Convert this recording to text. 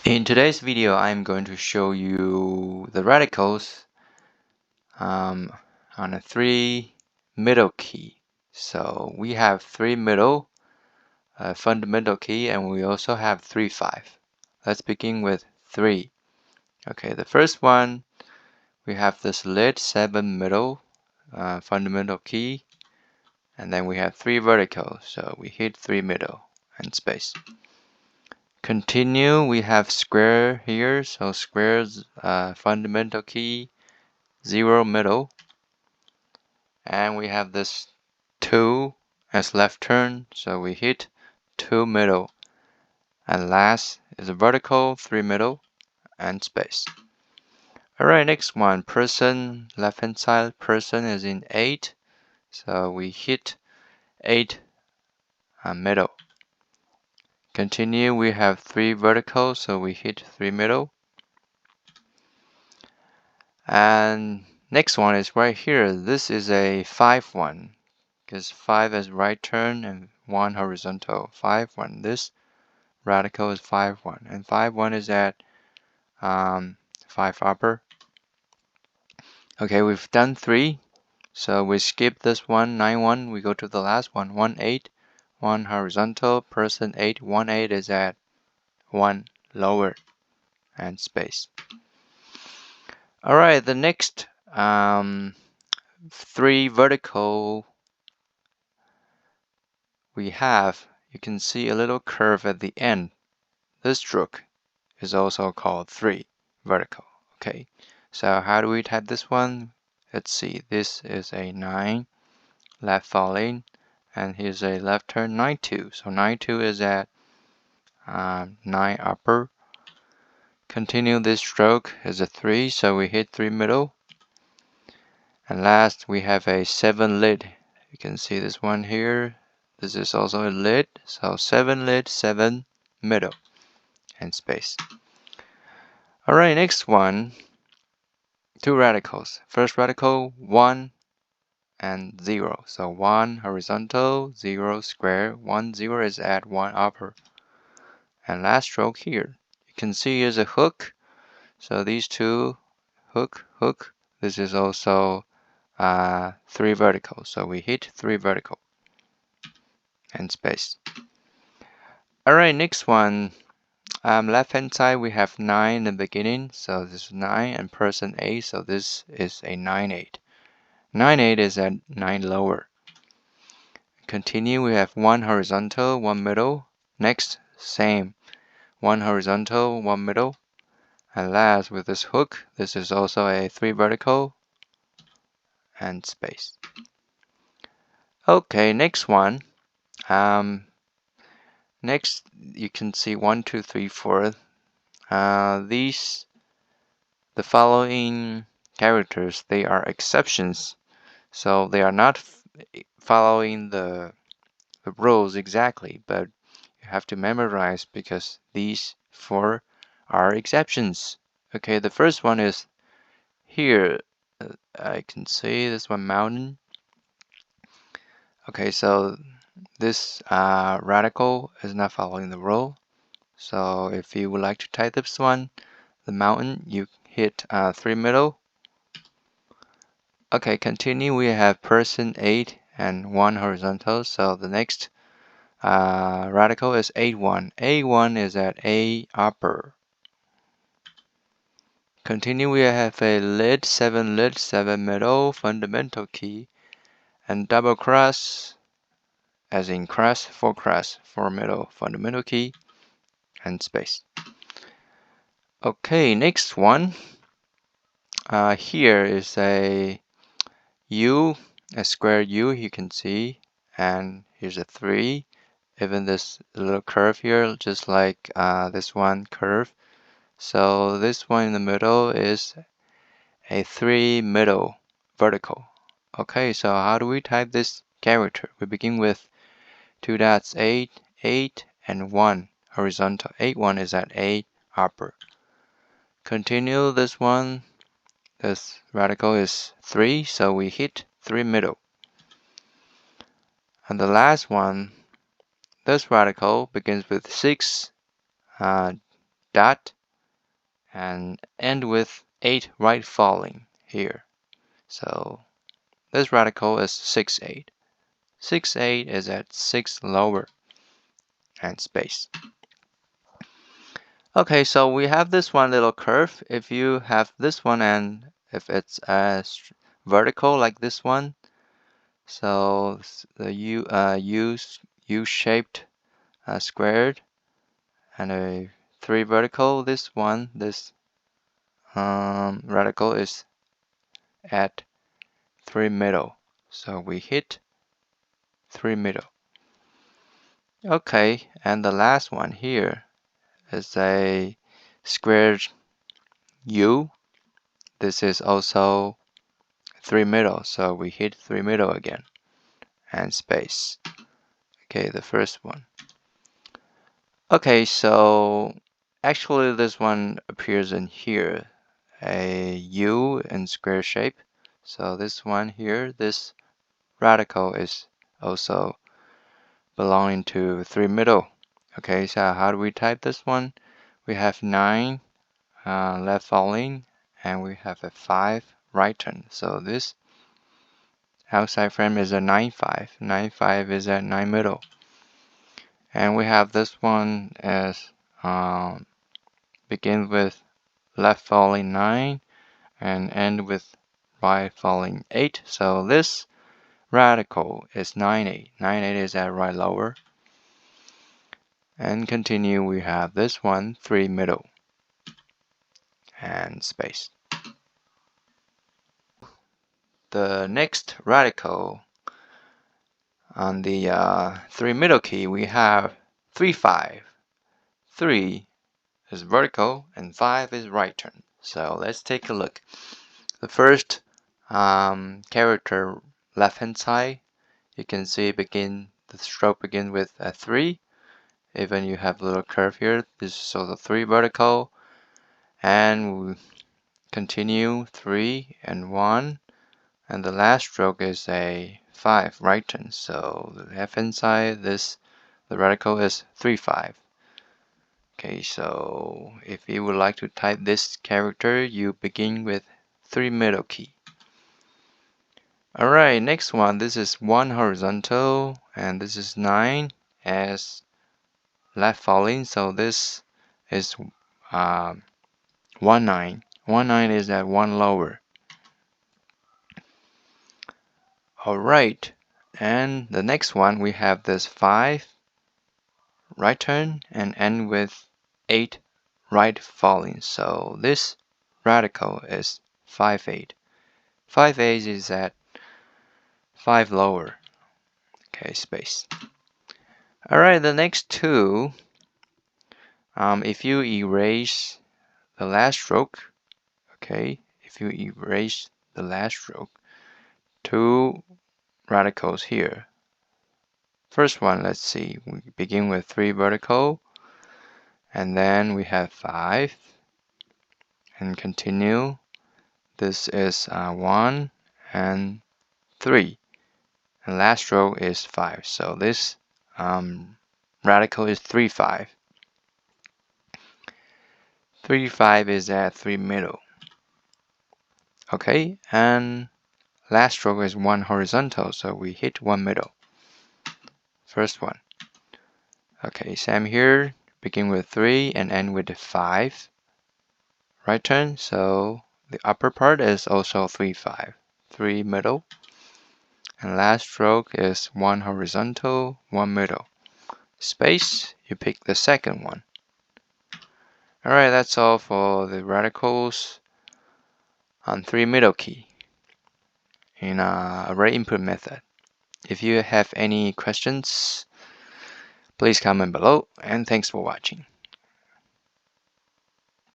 In today's video, I'm going to show you the radicals on a 3 middle key. So we have 3 middle fundamental key, and we also have 3/5. Let's begin with 3. Okay, the first one, we have this lid 7 middle fundamental key, and then we have 3 vertical. So we hit 3 middle and space. Continue, we have square here, so squares fundamental key 0 middle, and we have this 2 as left turn, so we hit 2 middle, and last is a vertical 3 middle and space. Alright, next one, person, left hand side, person is in 8, so we hit 8 middle. Continue, we have 3 vertical, so we hit 3 middle. And next one is right here. This is a 5 one, because 5 is right turn and 1 horizontal. 5 1. This radical is 5 1, and 5 1 is at 5 upper. Okay, we've done 3, so we skip this one. 9 1. We go to the last one. 1 8. 1 horizontal. Person 8. 1 8 is at 1 lower and space. All right, the next 3 vertical we have, you can see a little curve at the end. This stroke is also called 3 vertical. Okay, so how do we type this one? Let's see, this is a 9 left falling, and here's a left turn 9 2. So 9 2 is at 9 upper. Continue, this stroke is a 3, so we hit 3 middle. And last we have a 7 lid. You can see this one here. This is also a lid, so 7 lid, 7 middle and space. Alright, next one, 2 radicals. First radical 1 and 0. So 1 horizontal, 0 square. 1 0 is at 1 upper. And last stroke here, you can see here's a hook. So these two, hook, hook. This is also 3 vertical. So we hit 3 vertical and space. Alright, next one. Left hand side we have 9 in the beginning, so this is 9, and person 8, so this is a 9 8. 9 8 is at 9 lower. Continue, we have 1 horizontal, 1 middle. Next, same, 1 horizontal, 1 middle. And last, with this hook, this is also a 3 vertical and space. Okay, next one. Next, you can see 1 2 3 4. The following characters, they are exceptions, so they are not following the rules exactly, but you have to memorize because these 4 are exceptions. Okay, the first one is here. I can see this one, mountain. Okay, so this radical is not following the rule. So if you would like to type this one, the mountain, you hit 3 middle. Okay, continue. We have person 8 and 1 horizontal. So the next radical is 8 1. 8 1 is at A upper. Continue. We have a lid 7 middle fundamental key, and double cross, as in cross 4 middle fundamental key and space. Okay, next one. Here is a U, a square U, you can see, and here's a 3. Even this little curve here, just like this one curve. So this one in the middle is a 3 middle vertical. Okay, so how do we type this character? We begin with 2 dots, 8, 8, and 1 horizontal. 8 1 is at 8 upper. Continue this one. This radical is 3, so we hit 3 middle. And the last one, this radical begins with 6 dot and end with 8 right falling here. So this radical is 6, 8. 6, 8 is at 6 lower and space. Okay, so we have this one little curve. If you have this one and if it's vertical like this one, so the U-shaped squared and a 3 vertical. This radical is at 3 middle. So we hit 3 middle. Okay, and the last one here is a squared U. This is also 3 middle, so we hit 3 middle again and space. Okay, the first one. Okay, so actually this one appears in here, a U in square shape. So this one here, this radical is also belonging to 3 middle. Okay, so how do we type this one? We have 9 left falling and we have a 5 right turn. So this outside frame is a 9, 5. 9, 5 is at 9 middle. And we have this one as begin with left falling 9 and end with right falling 8. So this radical is 9, 8. 9, 8 is at right lower. And continue, we have this one, 3 middle and space. The next radical on the 3 middle key, we have 3, 5. 3 is vertical and 5 is right turn. So let's take a look. The first character left hand side, you can see the stroke begin with a 3. Even you have a little curve here, this is also 3 vertical, and we continue 3 and 1, and the last stroke is a 5 right turn. So the left hand side, the radical is 3, 5. Okay, so if you would like to type this character, you begin with 3 middle key. Alright, next one, this is 1 horizontal and this is 9 as left falling, so this is 1, 9. 1, 9 is at 1 lower. Alright, and the next one we have this 5 right turn and end with 8 right falling, so this radical is 5, 8. 5, 8 is at 5 lower. Okay, space. Alright, the next two, if you erase the last stroke, okay, if you erase the last stroke, 2 radicals here. First one, let's see, we begin with 3 vertical, and then we have 5, and continue. This is 1 and 3, and last stroke is 5. So this radical is 3, 5. 3, 5 is at 3 middle. Okay, and last stroke is 1 horizontal, so we hit 1 middle. First one. Okay, same here. Begin with 3 and end with 5. Right turn, so the upper part is also 3, 5. 3 middle. And last stroke is 1 horizontal, 1 middle. Space, you pick the second one. Alright, that's all for the radicals on 3 middle key in array input method. If you have any questions, please comment below, and thanks for watching.